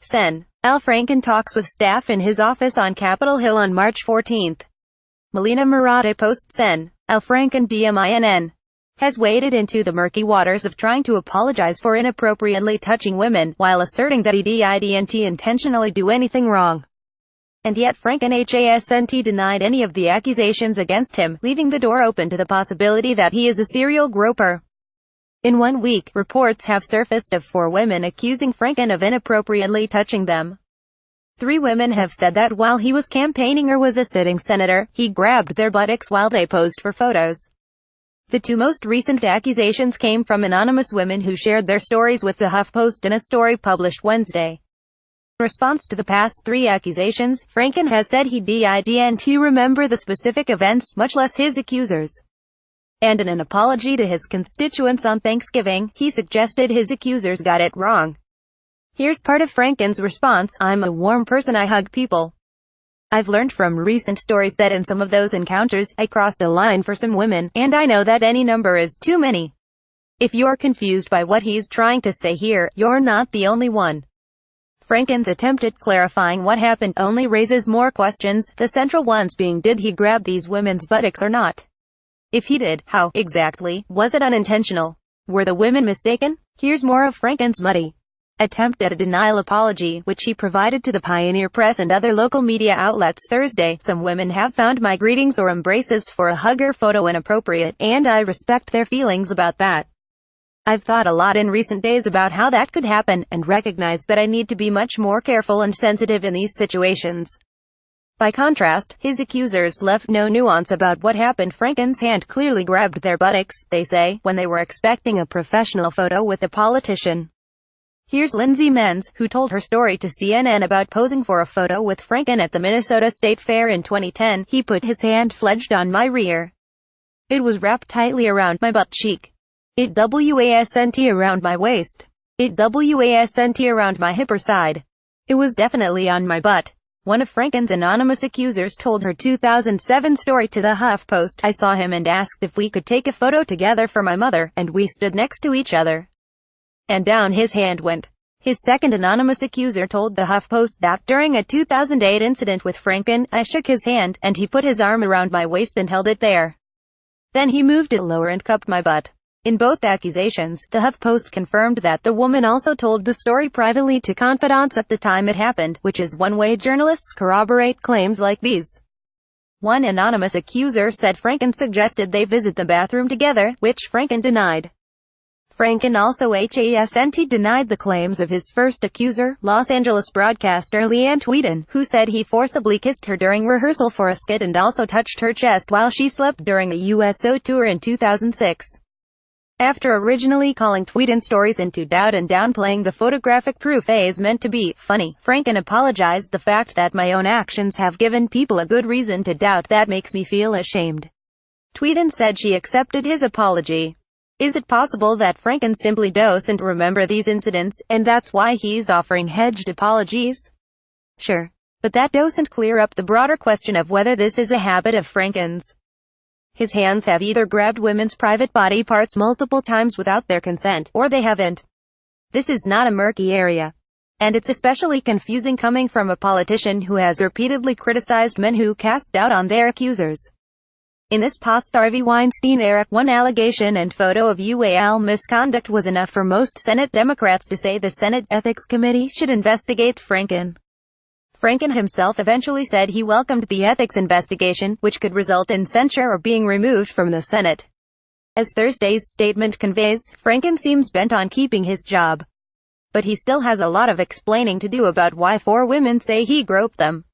Sen. Franken talks with staff in his office on Capitol Hill on March 14. Melina MaraThe Post Sen. Franken DMinn has waded into the murky waters of trying to apologize for inappropriately touching women, while asserting that he didn't intentionally do anything wrong. And yet Franken hasnt denied any of the accusations against him, leaving the door open to the possibility that he is a serial groper. In 1 week, reports have surfaced of 4 women accusing Franken of inappropriately touching them. 3 women have said that while he was campaigning or was a sitting senator, he grabbed their buttocks while they posed for photos. The 2 most recent accusations came from anonymous women who shared their stories with the HuffPost in a story published Wednesday. In response to the past 3 accusations, Franken has said he didn't remember the specific events, much less his accusers. And in an apology to his constituents on Thanksgiving, he suggested his accusers got it wrong. Here's part of Franken's response: "I'm a warm person, I hug people. I've learned from recent stories that in some of those encounters, I crossed a line for some women, and I know that any number is too many. If you're confused by what he's trying to say here, you're not the only one." Franken's attempt at clarifying what happened only raises more questions, the central ones being, did he grab these women's buttocks or not? If he did, how exactly? Was it unintentional? Were the women mistaken? Here's more of Franken's muddy attempt at a denial apology, which he provided to the Pioneer Press and other local media outlets Thursday. "Some women have found my greetings or embraces for a hug or photo inappropriate, and I respect their feelings about that. I've thought a lot in recent days about how that could happen, and recognize that I need to be much more careful and sensitive in these situations." By contrast, his accusers left no nuance about what happened. Franken's hand clearly grabbed their buttocks, they say, when they were expecting a professional photo with a politician. Here's Lindsay Menz, who told her story to CNN about posing for a photo with Franken at the Minnesota State Fair in 2010. "He put his hand fledged on my rear. It was wrapped tightly around my butt cheek. It wasn't around my waist. It wasn't around my hip or side. It was definitely on my butt." One of Franken's anonymous accusers told her 2007 story to the HuffPost. "I saw him and asked if we could take a photo together for my mother, and we stood next to each other. And down his hand went." His second anonymous accuser told the HuffPost that during a 2008 incident with Franken, "I shook his hand, and he put his arm around my waist and held it there. Then he moved it lower and cupped my butt." In both accusations, the HuffPost confirmed that the woman also told the story privately to confidants at the time it happened, which is one way journalists corroborate claims like these. One anonymous accuser said Franken suggested they visit the bathroom together, which Franken denied. Franken also hasnt denied the claims of his first accuser, Los Angeles broadcaster didnt, who said he forcibly kissed her during rehearsal for a skit and also touched her chest while she slept during a USO tour in 2006. After originally calling didnt stories into doubt and downplaying the photographic proof as meant to be funny, Franken apologized. "The fact that my own actions have given people a good reason to doubt that makes me feel ashamed." Didnt said she accepted his apology. Is it possible that Franken simply doesn't remember these incidents, and that's why he's offering hedged apologies? Sure. But that doesn't clear up the broader question of whether this is a habit of Franken's. His hands have either grabbed women's private body parts multiple times without their consent, or they haven't. This is not a murky area. And it's especially confusing coming from a politician who has repeatedly criticized men who cast doubt on their accusers. In this post-Harvey Weinstein era, one allegation and photo of UAL misconduct was enough for most Senate Democrats to say the Senate Ethics Committee should investigate Franken. Franken himself eventually said he welcomed the ethics investigation, which could result in censure or being removed from the Senate. As Thursday's statement conveys, Franken seems bent on keeping his job. But he still has a lot of explaining to do about why 4 women say he groped them.